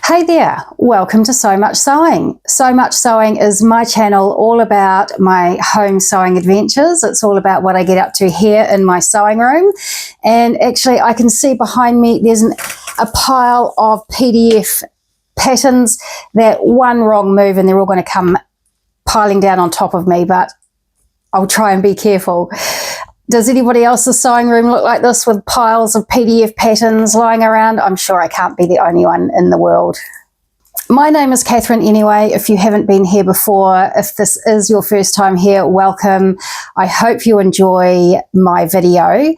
Hey there, welcome to So Much Sewing. So Much Sewing is my channel all about my home sewing adventures. It's all about what I get up to here in my sewing room. And actually I can see behind me there's a pile of PDF patterns that one wrong move and they're all going to come piling down on top of me, but I'll try and be careful. Does anybody else's sewing room look like this with piles of PDF patterns lying around? I'm sure I can't be the only one in the world. My name is Catherine anyway, if you haven't been here before. If this is your first time here, welcome. I hope you enjoy my video.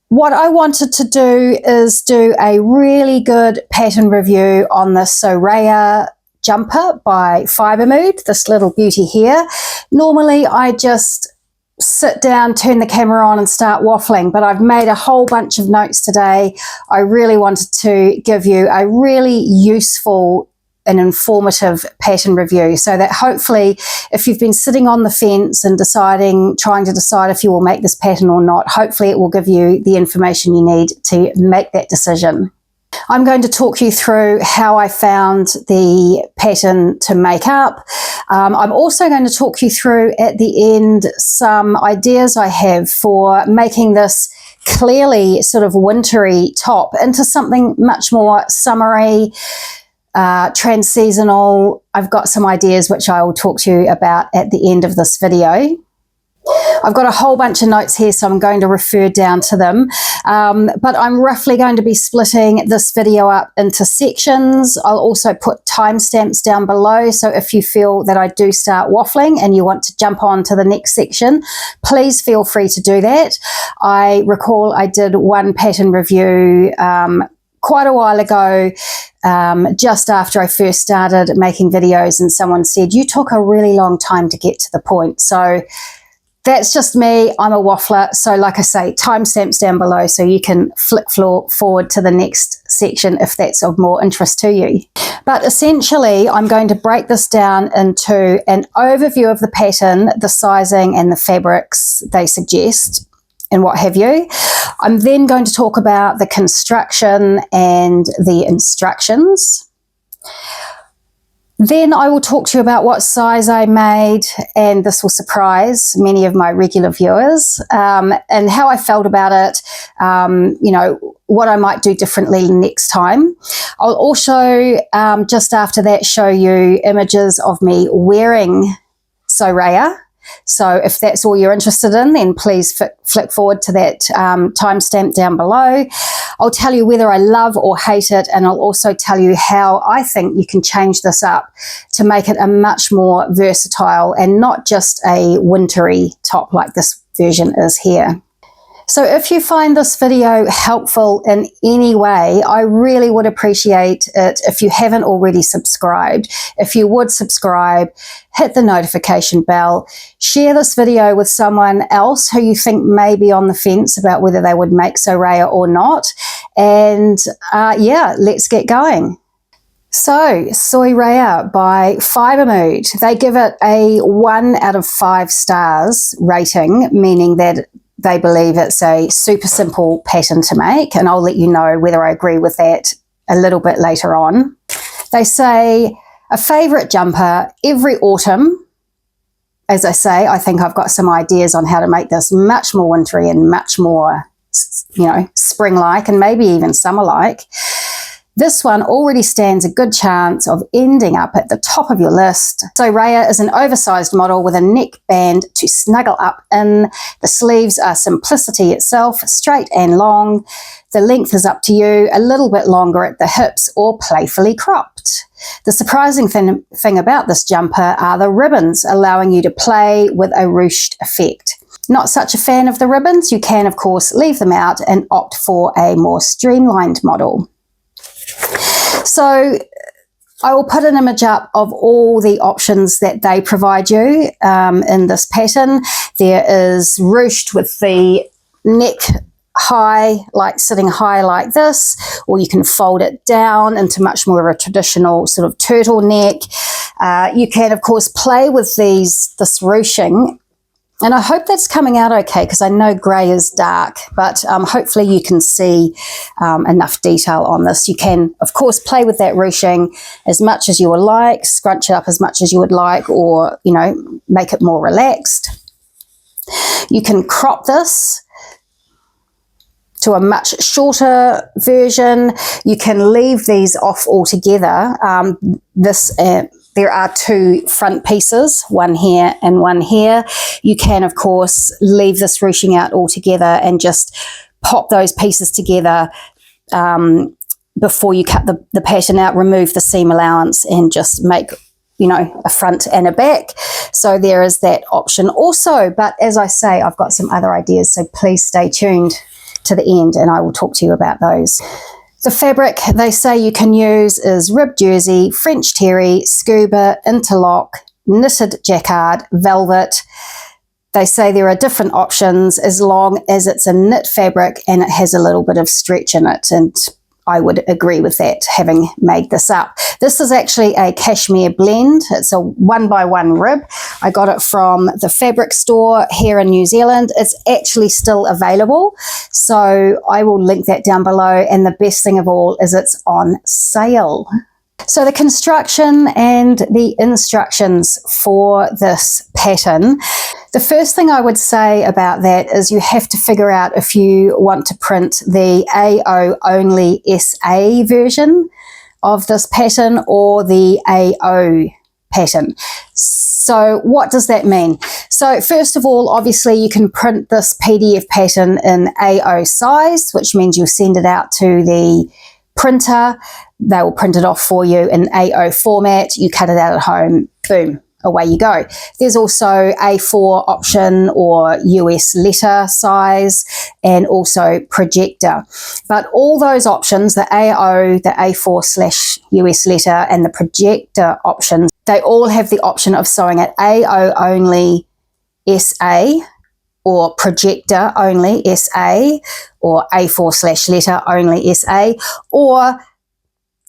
What I wanted to do is do a really good pattern review on the Soraya jumper by Fibre Mood, this little beauty here. Normally I just sit down, turn the camera on and start waffling, but I've made a whole bunch of notes today. I really wanted to give you a really useful and informative pattern review so that hopefully if you've been sitting on the fence and trying to decide if you will make this pattern or not, hopefully it will give you the information you need to make that decision. I'm going to talk you through how I found the pattern to make up. I'm also going to talk you through at the end some ideas I have for making this clearly sort of wintry top into something much more summery, trans-seasonal. I've got some ideas which I will talk to you about at the end of this video. I've got a whole bunch of notes here, so I'm going to refer down to them. But I'm roughly going to be splitting this video up into sections. I'll also put timestamps down below, so if you feel that I do start waffling and you want to jump on to the next section, please feel free to do that. I recall I did one pattern review quite a while ago, just after I first started making videos, and someone said, you took a really long time to get to the point. So that's just me. I'm a waffler. So like I say, timestamps down below so you can flick forward to the next section if that's of more interest to you. But essentially, I'm going to break this down into an overview of the pattern, the sizing and the fabrics they suggest and what have you. I'm then going to talk about the construction and the instructions. Then I will talk to you about what size I made, and this will surprise many of my regular viewers, and how I felt about it, you know, what I might do differently next time. I'll also, just after that, show you images of me wearing Soraya. So if that's all you're interested in, then please flick forward to that timestamp down below. I'll tell you whether I love or hate it, and I'll also tell you how I think you can change this up to make it a much more versatile and not just a wintry top like this version is here. So if you find this video helpful in any way, I really would appreciate it if you haven't already subscribed. If you would subscribe, hit the notification bell, share this video with someone else who you think may be on the fence about whether they would make Soraya or not. And yeah, let's get going. So, Soraya by Fibre Mood. They give it a 1 out of 5 stars rating, meaning that they believe it's a super simple pattern to make, and I'll let you know whether I agree with that a little bit later on. They say, a favourite jumper every autumn. As I say, I think I've got some ideas on how to make this much more wintry and much more, you know, spring-like and maybe even summer-like. This one already stands a good chance of ending up at the top of your list. Soraya is an oversized model with a neckband to snuggle up in. The sleeves are simplicity itself, straight and long. The length is up to you, a little bit longer at the hips or playfully cropped. The surprising thing about this jumper are the ribbons, allowing you to play with a ruched effect. Not such a fan of the ribbons? You can, of course, leave them out and opt for a more streamlined model. So I will put an image up of all the options that they provide you in this pattern. There is ruched with the neck high, like sitting high like this, or you can fold it down into much more of a traditional sort of turtleneck. You can, of course, play with this ruching And I hope that's coming out okay, because I know grey is dark, but hopefully you can see enough detail on this. You can, of course, play with that ruching as much as you would like, scrunch it up as much as you would like, or, you know, make it more relaxed. You can crop this to a much shorter version. You can leave these off altogether. There are two front pieces, one here and one here. You can, of course, leave this ruching out altogether and just pop those pieces together before you cut the pattern out, remove the seam allowance and just make, you know, a front and a back. So there is that option also. But as I say, I've got some other ideas, so please stay tuned to the end and I will talk to you about those. The fabric they say you can use is rib jersey, French terry, scuba, interlock, knitted jacquard, velvet. They say there are different options as long as it's a knit fabric and it has a little bit of stretch in it, and I would agree with that, having made this up. This is actually a cashmere blend. It's a 1x1 rib. I got it from the fabric store here in New Zealand. It's actually still available, so I will link that down below. And the best thing of all is it's on sale. So the construction and the instructions for this pattern. The first thing I would say about that is you have to figure out if you want to print the AO only SA version of this pattern or the AO pattern. So what does that mean? So first of all, obviously you can print this PDF pattern in AO size, which means you'll send it out to the printer. They will print it off for you in AO format. You cut it out at home, boom, away you go. There's also A4 option or US letter size, and also projector. But all those options, the AO, the A4/US letter, and the projector options, they all have the option of sewing it AO only SA, or projector only SA, or A4/letter only SA, or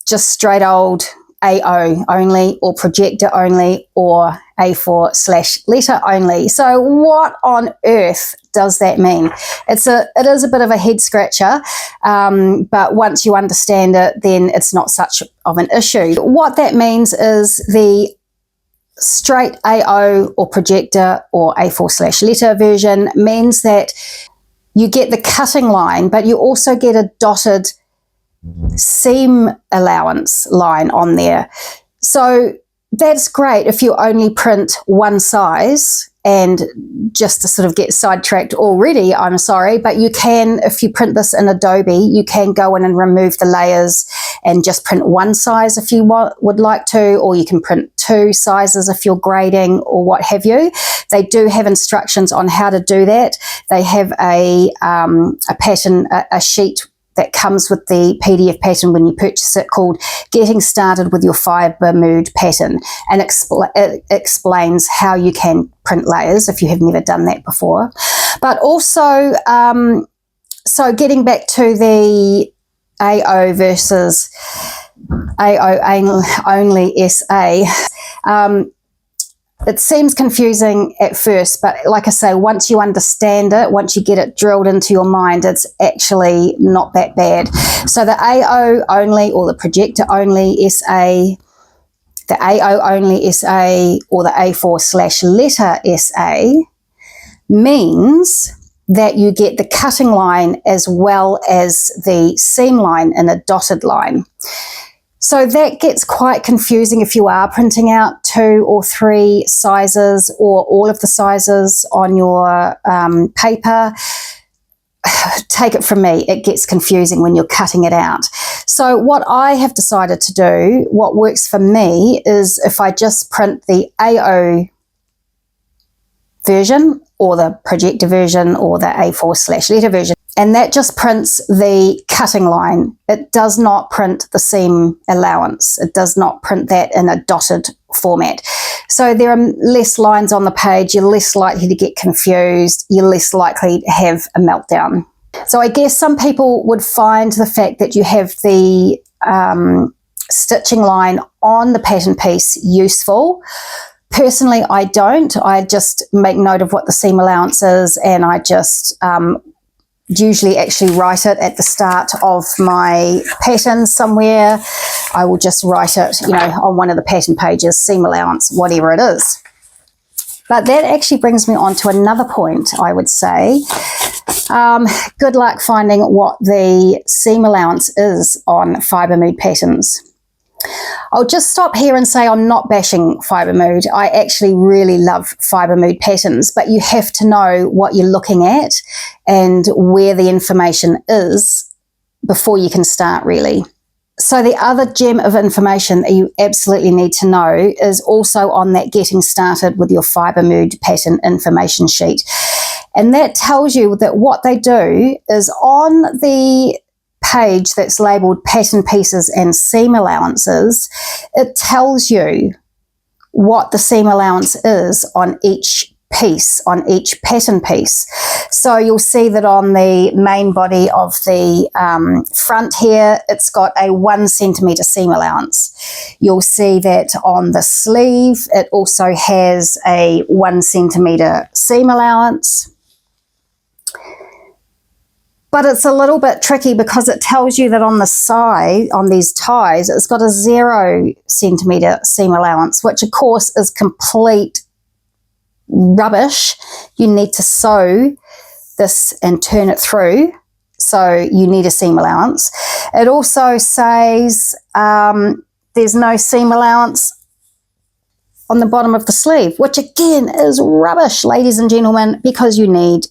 just straight old AO only, or projector only, or A4/letter only. So what on earth does that mean? It is a bit of a head scratcher, but once you understand it, then it's not such of an issue. What that means is the straight AO or projector or A4/letter version means that you get the cutting line, but you also get a dotted seam allowance line on there. So that's great if you only print one size. And just to sort of get sidetracked already, I'm sorry, but you can, if you print this in Adobe, you can go in and remove the layers and just print one size if you would like to, or you can print two sizes if you're grading or what have you. They do have instructions on how to do that. They have a pattern, a sheet that comes with the PDF pattern when you purchase it, called Getting Started with Your Fibre Mood Pattern, and it explains how you can print layers if you have never done that before. But also, so getting back to the AO versus AO only SA, it seems confusing at first, but like I say, once you understand it, once you get it drilled into your mind, it's actually not that bad. So the AO only or the projector only SA, the AO only SA or the A4/letter SA means that you get the cutting line as well as the seam line in a dotted line. So that gets quite confusing if you are printing out 2 or 3 sizes or all of the sizes on your paper. Take it from me, it gets confusing when you're cutting it out. So what I have decided to do, what works for me, is if I just print the AO version or the projector version or the A4/letter version, and that just prints the cutting line. It does not print the seam allowance. It does not print that in a dotted format. So there are less lines on the page. You're less likely to get confused. You're less likely to have a meltdown. So I guess some people would find the fact that you have the stitching line on the pattern piece useful. Personally, I don't. I just make note of what the seam allowance is, and I just usually actually write it at the start of my pattern somewhere. I will just write it, you know, on one of the pattern pages, seam allowance, whatever it is. But that actually brings me on to another point, I would say. Good luck finding what the seam allowance is on Fibre Mood patterns. I'll just stop here and say I'm not bashing Fibre Mood. I actually really love Fibre Mood patterns, but you have to know what you're looking at and where the information is before you can start, really. So the other gem of information that you absolutely need to know is also on that getting started with your Fibre Mood pattern information sheet. And that tells you that what they do is on the page that's labeled pattern pieces and seam allowances, it tells you what the seam allowance is on each piece, on each pattern piece. So you'll see that on the main body of the front here, it's got a 1 centimetre seam allowance. You'll see that on the sleeve, it also has a 1 centimetre seam allowance. But it's a little bit tricky because it tells you that on the side, on these ties, it's got a 0 centimetre seam allowance, which of course is complete rubbish. You need to sew this and turn it through, so you need a seam allowance. It also says there's no seam allowance on the bottom of the sleeve, which again is rubbish, ladies and gentlemen, because you need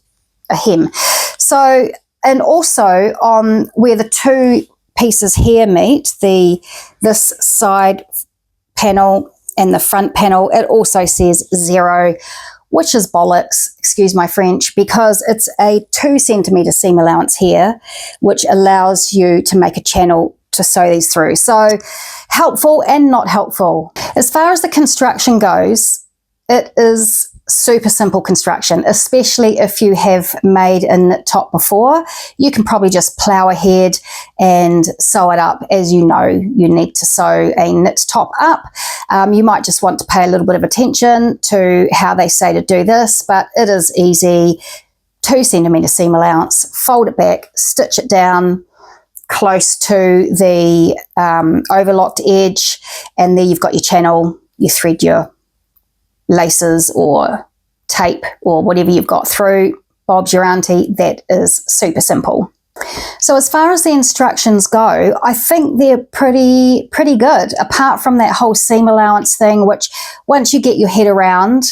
a hem. So, and also on where the two pieces here meet, this side panel and the front panel, it also says 0, which is bollocks, excuse my French, because it's a 2 centimetre seam allowance here, which allows you to make a channel to sew these through. So helpful and not helpful. As far as the construction goes, it is super simple construction, especially if you have made a knit top before. You can probably just plow ahead and sew it up as you know you need to sew a knit top up. You might just want to pay a little bit of attention to how they say to do this, but it is easy. 2 centimetre seam allowance, fold it back, stitch it down close to the overlocked edge, and there you've got your channel. You thread your laces or tape or whatever you've got through, Bob's your auntie. That is super simple. So as far as the instructions go, I think they're pretty good, apart from that whole seam allowance thing, which once you get your head around,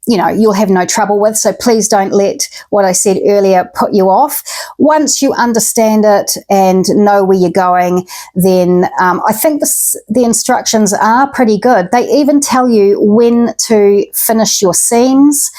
you know, you'll have no trouble with. So please don't let what I said earlier put you off. Once you understand it and know where you're going, then I think the instructions are pretty good. They even tell you when to finish your seams,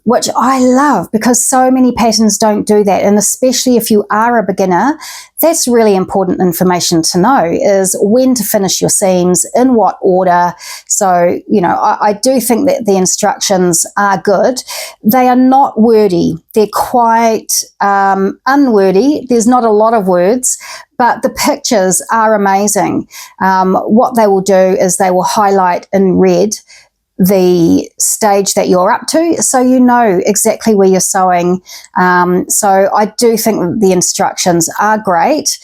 which I love because so many patterns don't do that. And especially if you are a beginner, that's really important information to know, is when to finish your seams, in what order. So, you know, I do think that the instructions are good. They are not wordy. They're quite unwordy. There's not a lot of words, but the pictures are amazing. What they will do is they will highlight in red the stage that you're up to, so you know exactly where you're sewing. So I do think that the instructions are great.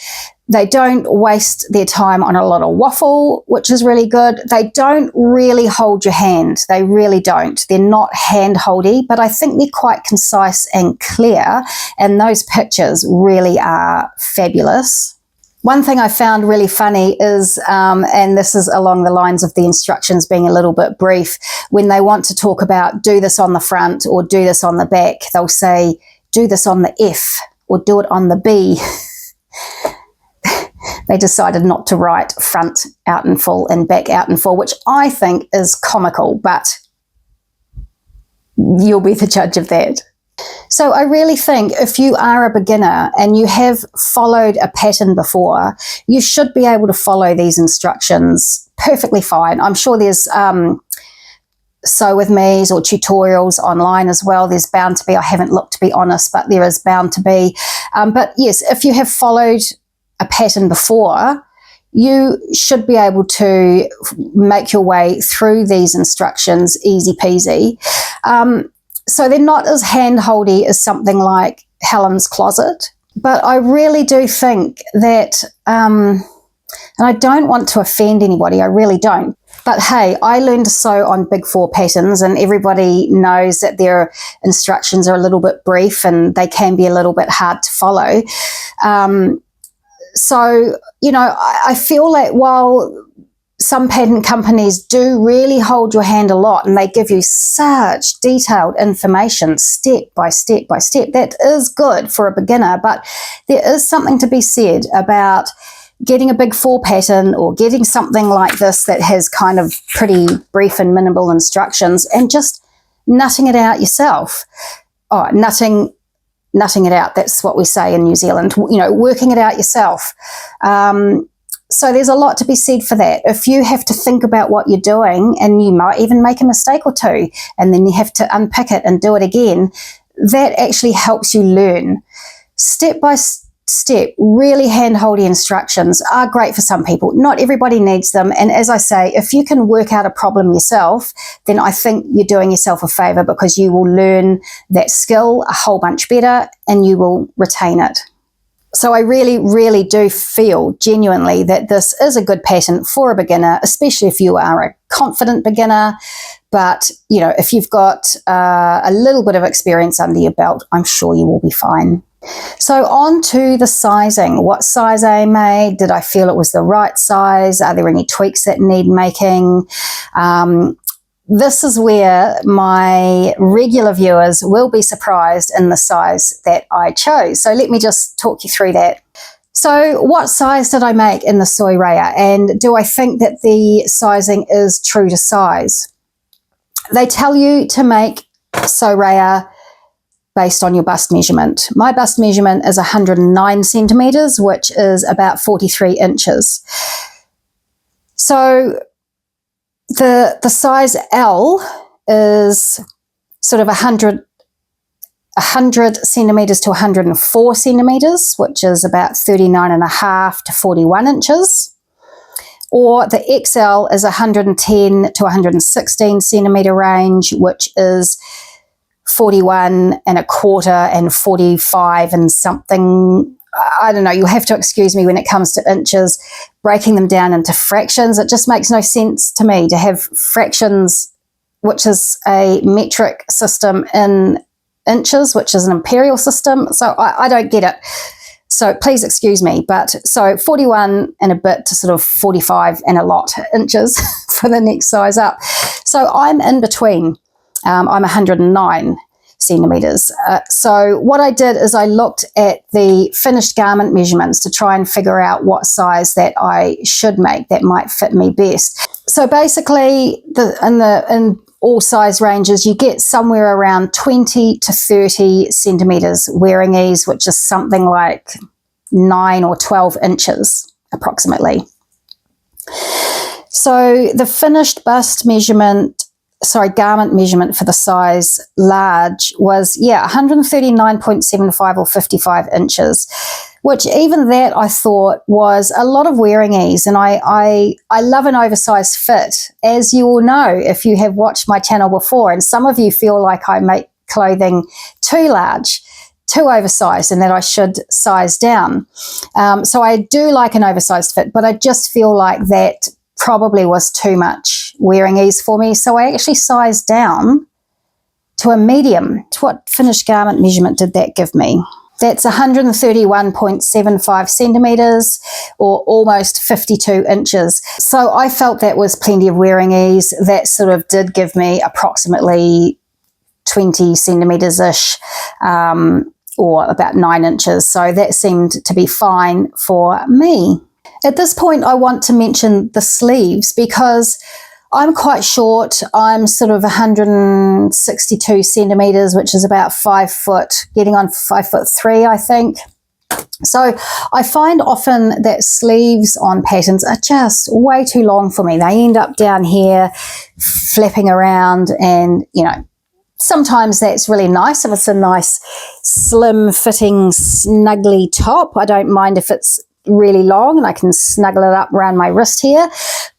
They don't waste their time on a lot of waffle, which is really good. They don't really hold your hand. They really don't. They're not hand-holdy, but I think they're quite concise and clear, and those pictures really are fabulous. One thing I found really funny is, and this is along the lines of the instructions being a little bit brief, when they want to talk about do this on the front or do this on the back, they'll say do this on the F or do it on the B. They decided not to write front out in full and back out in full, which I think is comical, but you'll be the judge of that. So I really think if you are a beginner and you have followed a pattern before, you should be able to follow these instructions perfectly fine. I'm sure there's sew with me's or tutorials online as well. There's bound to be. I haven't looked, to be honest, but there is bound to be. But yes, if you have followed a pattern before, you should be able to make your way through these instructions easy peasy. So they're not as hand-holdy as something like Helen's Closet, but I really do think that, and I don't want to offend anybody, I really don't. But hey, I learned to sew on Big 4 patterns, and everybody knows that their instructions are a little bit brief and they can be a little bit hard to follow. So, you know, I feel like while some pattern companies do really hold your hand a lot and they give you such detailed information step by step by step, that is good for a beginner, but there is something to be said about getting a Big 4 pattern or getting something like this that has kind of pretty brief and minimal instructions and just nutting it out yourself. Oh, nutting it out, that's what we say in New Zealand, you know, working it out yourself. So there's a lot to be said for that. If you have to think about what you're doing and you might even make a mistake or two and then you have to unpick it and do it again, that actually helps you learn. Step by step, really hand-holdy instructions are great for some people. Not everybody needs them. And as I say, if you can work out a problem yourself, then I think you're doing yourself a favor, because you will learn that skill a whole bunch better and you will retain it. So I really, really do feel genuinely that this is a good pattern for a beginner, especially if you are a confident beginner. But, you know, if you've got a little bit of experience under your belt, I'm sure you will be fine. So on to the sizing. What size I made? Did I feel it was the right size? Are there any tweaks that need making? This is where my regular viewers will be surprised in the size that I chose. So let me just talk you through that. So what size did I make in the Soraya? And do I think that the sizing is true to size? They tell you to make Soraya based on your bust measurement. My bust measurement is 109 centimeters, which is about 43 inches. So the size L is sort of 100 centimeters to 104 centimeters, which is about 39.5 to 41 inches. Or the XL is 110 to 116 centimeter range, which is 41.25 and 45 and something. I don't know, you'll have to excuse me when it comes to inches, breaking them down into fractions. It just makes no sense to me to have fractions, which is a metric system, in inches, which is an imperial system. So I don't get it. So please excuse me. But so 41 and a bit to sort of 45 and a lot inches for the next size up. So I'm in between. I'm 109 centimeters. So what I did is I looked at the finished garment measurements to try and figure out what size that I should make that might fit me best. So basically, in all size ranges, you get somewhere around 20 to 30 centimeters wearing ease, which is something like 9 or 12 inches approximately. So the finished bust measurement, garment measurement for the size large was, 139.75 or 55 inches, which even that I thought was a lot of wearing ease. And I love an oversized fit, as you all know if you have watched my channel before. And some of you feel like I make clothing too large, too oversized, and that I should size down. So I do like an oversized fit, but I just feel like that probably was too much wearing ease for me. So I actually sized down to a medium. What finished garment measurement did that give me? That's 131.75 centimeters or almost 52 inches. So I felt that was plenty of wearing ease. That sort of did give me approximately 20 centimeters-ish, or about 9 inches. So that seemed to be fine for me. At this point, I want to mention the sleeves because I'm quite short. I'm sort of 162 centimeters, which is about 5 foot, getting on 5'3", I think. So I find often that sleeves on patterns are just way too long for me. They end up down here flapping around, and, you know, sometimes that's really nice if it's a nice slim fitting snuggly top. I don't mind if it's really long and I can snuggle it up around my wrist here,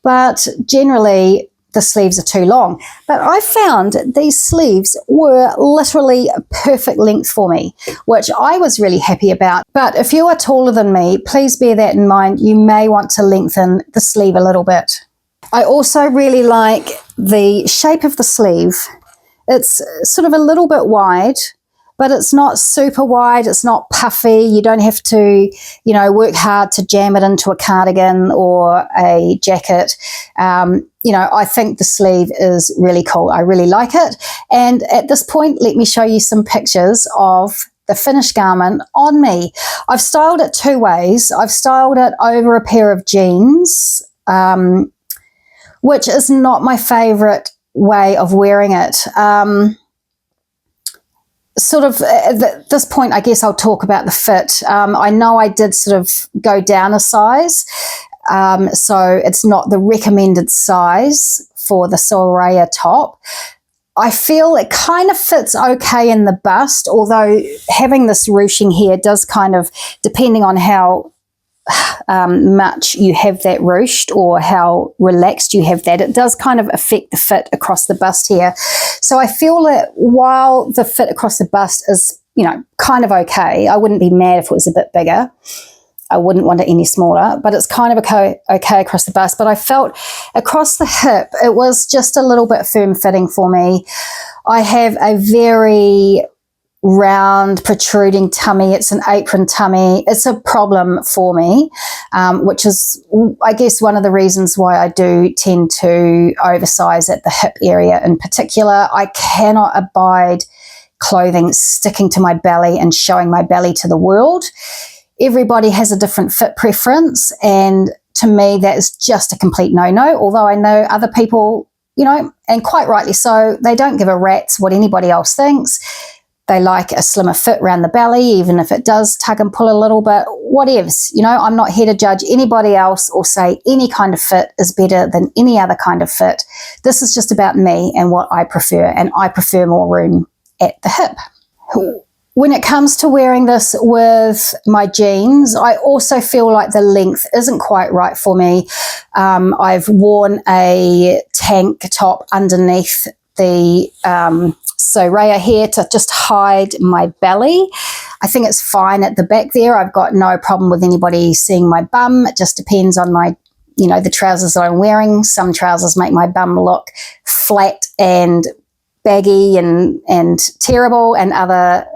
but generally the sleeves are too long. But I found these sleeves were literally perfect length for me, which I was really happy about. But if you are taller than me, please bear that in mind. You may want to lengthen the sleeve a little bit. I also really like the shape of the sleeve. It's sort of a little bit wide, but it's not super wide. It's not puffy. You don't have to, you know, work hard to jam it into a cardigan or a jacket. You know, I think the sleeve is really cool. I really like it. And at this point, let me show you some pictures of the finished garment on me. I've styled it two ways. I've styled it over a pair of jeans, which is not my favorite way of wearing it. Sort of at this point, I guess I'll talk about the fit. I know I did sort of go down a size, so it's not the recommended size for the Soraya top. I feel it kind of fits okay in the bust, although having this ruching here does kind of, depending on how much you have that ruched or how relaxed you have that, it does kind of affect the fit across the bust here. So I feel that while the fit across the bust is, you know, kind of okay, I wouldn't be mad if it was a bit bigger. I wouldn't want it any smaller, but it's kind of okay across the bust. But I felt across the hip, it was just a little bit firm fitting for me. I have a very round protruding tummy. It's an apron tummy. It's a problem for me, which is, I guess, one of the reasons why I do tend to oversize at the hip area in particular. I cannot abide clothing sticking to my belly and showing my belly to the world. Everybody has a different fit preference, and to me that is just a complete no-no, although I know other people, you know, and quite rightly so, they don't give a rat's what anybody else thinks. They like a slimmer fit around the belly, even if it does tug and pull a little bit, whatevs. You know, I'm not here to judge anybody else or say any kind of fit is better than any other kind of fit. This is just about me and what I prefer, and I prefer more room at the hip. When it comes to wearing this with my jeans, I also feel like the length isn't quite right for me. I've worn a tank top underneath the Soraya here to just hide my belly. I think it's fine at the back there. I've got no problem with anybody seeing my bum. It just depends on my, you know, the trousers that I'm wearing. Some trousers make my bum look flat and baggy and terrible, and other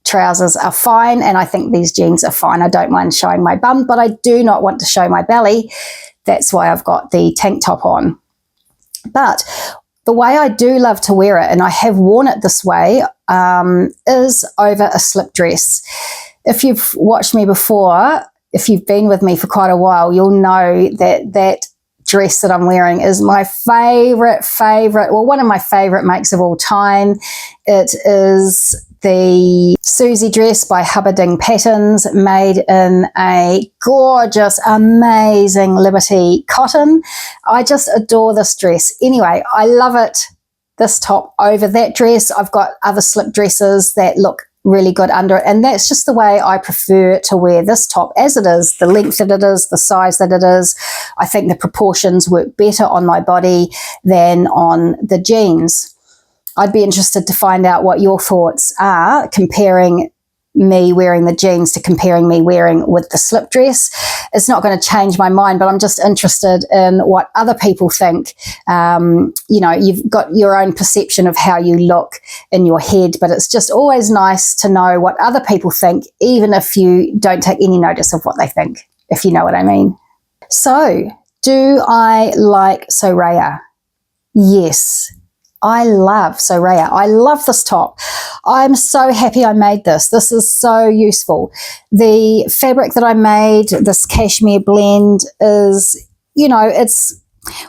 trousers are fine, and I think these jeans are fine. I don't mind showing my bum, but I do not want to show my belly. That's why I've got the tank top on. But the way I do love to wear it, and I have worn it this way, is over a slip dress. If you've watched me before, if you've been with me for quite a while, you'll know that that dress that I'm wearing is my favorite, well, one of my favorite makes of all time. It is the Susie dress by Hubbarding Patterns, made in a gorgeous, amazing Liberty cotton. I just adore this dress. Anyway, I love it, this top over that dress. I've got other slip dresses that look really good under it, and that's just the way I prefer to wear this top as it is, the length that it is, the size that it is. I think the proportions work better on my body than on the jeans. I'd be interested to find out what your thoughts are, comparing me wearing the jeans to comparing me wearing with the slip dress. It's not going to change my mind, but I'm just interested in what other people think. You know, you've got your own perception of how you look in your head, but it's just always nice to know what other people think, even if you don't take any notice of what they think, if you know what I mean. So, do I like Soraya? Yes. I love Soraya. I love this top. I'm so happy I made this. This is so useful. The fabric that I made, this cashmere blend, is, you know, it's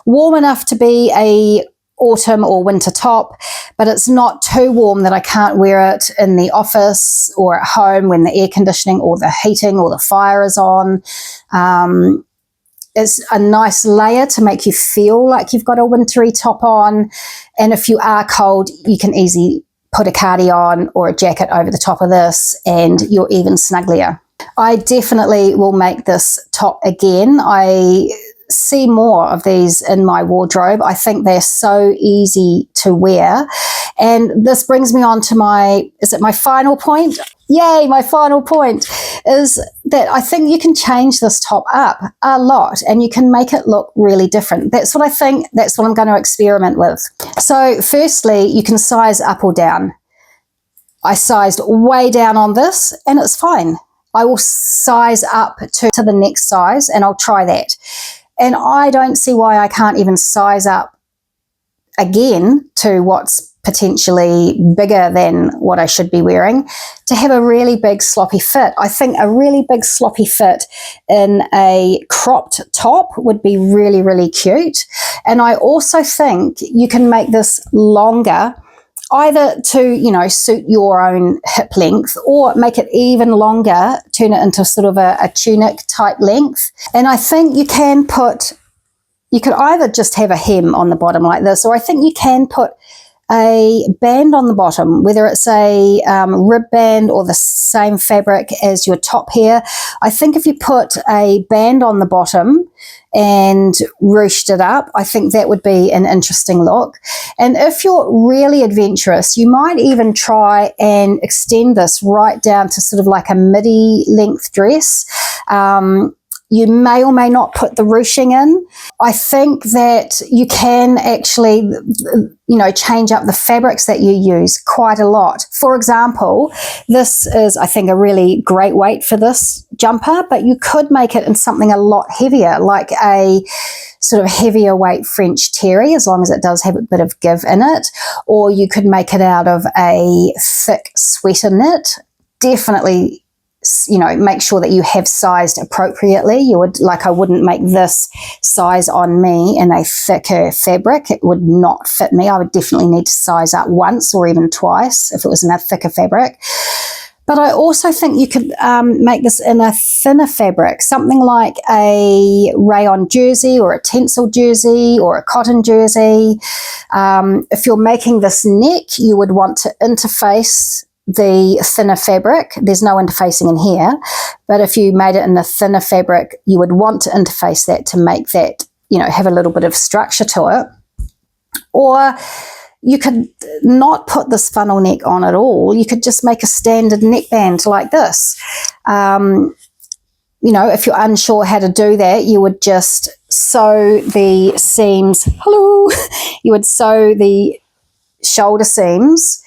warm enough to be a autumn or winter top, but it's not too warm that I can't wear it in the office or at home when the air conditioning or the heating or the fire is on. It's a nice layer to make you feel like you've got a wintry top on. And if you are cold, you can easily put a cardi on or a jacket over the top of this and you're even snugglier. I definitely will make this top again. I see more of these in my wardrobe. I think they're so easy to wear. And this brings me on to is it my final point? Yay, my final point is that I think you can change this top up a lot and you can make it look really different. That's what I think. That's what I'm going to experiment with. So firstly, you can size up or down. I sized way down on this and it's fine. I will size up to the next size and I'll try that. And I don't see why I can't even size up again to what's potentially bigger than what I should be wearing to have a really big sloppy fit. I think a really big sloppy fit in a cropped top would be really, really cute. And I also think you can make this longer, either to, suit your own hip length or make it even longer, turn it into sort of a tunic type length. And I think you could either just have a hem on the bottom like this, or I think you can put a band on the bottom, whether it's a rib band or the same fabric as your top here. I think if you put a band on the bottom and ruched it up, I think that would be an interesting look. And if you're really adventurous, you might even try and extend this right down to sort of like a midi length dress. You may or may not put the ruching in. I think that you can actually, change up the fabrics that you use quite a lot. For example, this is, I think, a really great weight for this jumper, but you could make it in something a lot heavier, like a sort of heavier weight French terry, as long as it does have a bit of give in it. Or you could make it out of a thick sweater knit. Definitely, make sure that you have sized appropriately. I wouldn't make this size on me in a thicker fabric. It would not fit me. I would definitely need to size up once or even twice if it was in a thicker fabric. But I also think you could make this in a thinner fabric, something like a rayon jersey or a tencel jersey or a cotton jersey. If you're making this neck, you would want to interface the thinner fabric. There's no interfacing in here, but if you made it in a thinner fabric, you would want to interface that to make that, have a little bit of structure to it. Or you could not put this funnel neck on at all. You could just make a standard neckband like this. If you're unsure how to do that, you would just sew the seams. You would sew the shoulder seams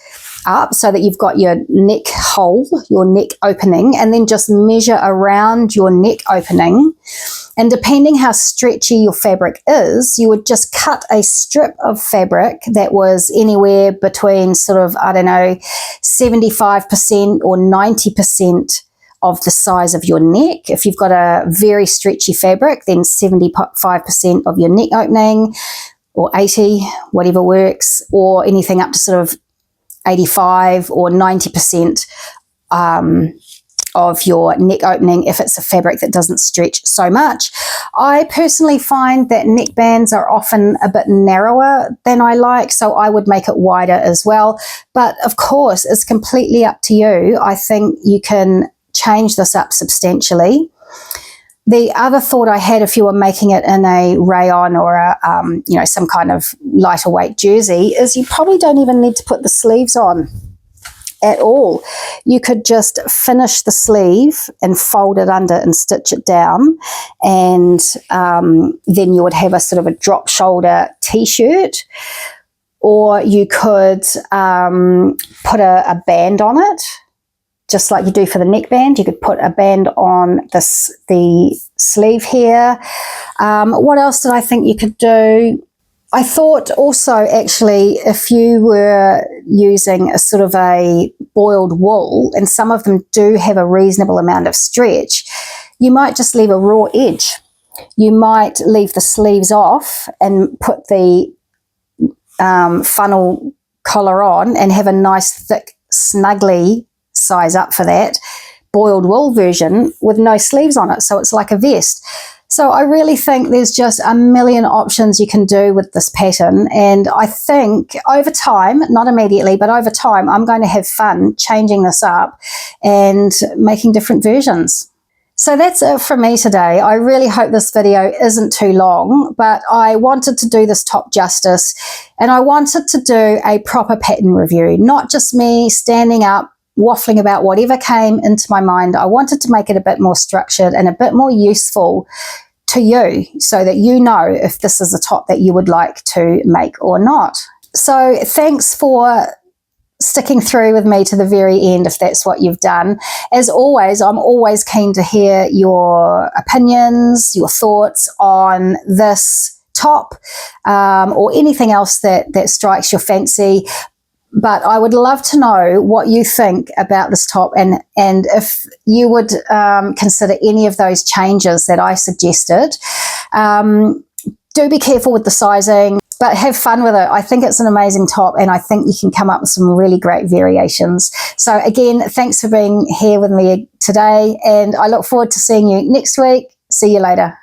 up so that you've got your neck hole, your neck opening, and then just measure around your neck opening. And depending how stretchy your fabric is, you would just cut a strip of fabric that was anywhere between sort of, 75% or 90% of the size of your neck. If you've got a very stretchy fabric, then 75% of your neck opening, or 80, whatever works, or anything up to sort of 85 or 90% of your neck opening if it's a fabric that doesn't stretch so much. I personally find that neck bands are often a bit narrower than I like, so I would make it wider as well. But of course, it's completely up to you. I think you can change this up substantially. The other thought I had, if you were making it in a rayon or some kind of lighter weight jersey, is you probably don't even need to put the sleeves on at all. You could just finish the sleeve and fold it under and stitch it down, and then you would have a sort of a drop shoulder t-shirt. Or you could put a band on it, just like you do for the neckband. You could put a band on the sleeve here. What else did I think you could do? I thought also, actually, if you were using a sort of a boiled wool, and some of them do have a reasonable amount of stretch, you might just leave a raw edge. You might leave the sleeves off and put the funnel collar on and have a nice thick snuggly size up for that boiled wool version with no sleeves on it, so it's like a vest. So I really think there's just a million options you can do with this pattern, and I think over time, not immediately, but over time, I'm going to have fun changing this up and making different versions. So that's it from me today. I really hope this video isn't too long, but I wanted to do this top justice, and I wanted to do a proper pattern review, not just me standing up waffling about whatever came into my mind. I wanted to make it a bit more structured and a bit more useful to you so that you know if this is a top that you would like to make or not. So thanks for sticking through with me to the very end if that's what you've done. As always, I'm always keen to hear your opinions, your thoughts on this top or anything else that strikes your fancy. But I would love to know what you think about this top, and if you would consider any of those changes that I suggested. Do be careful with the sizing, but have fun with it. I think it's an amazing top, and I think you can come up with some really great variations. So again, thanks for being here with me today, and I look forward to seeing you next week. See you later.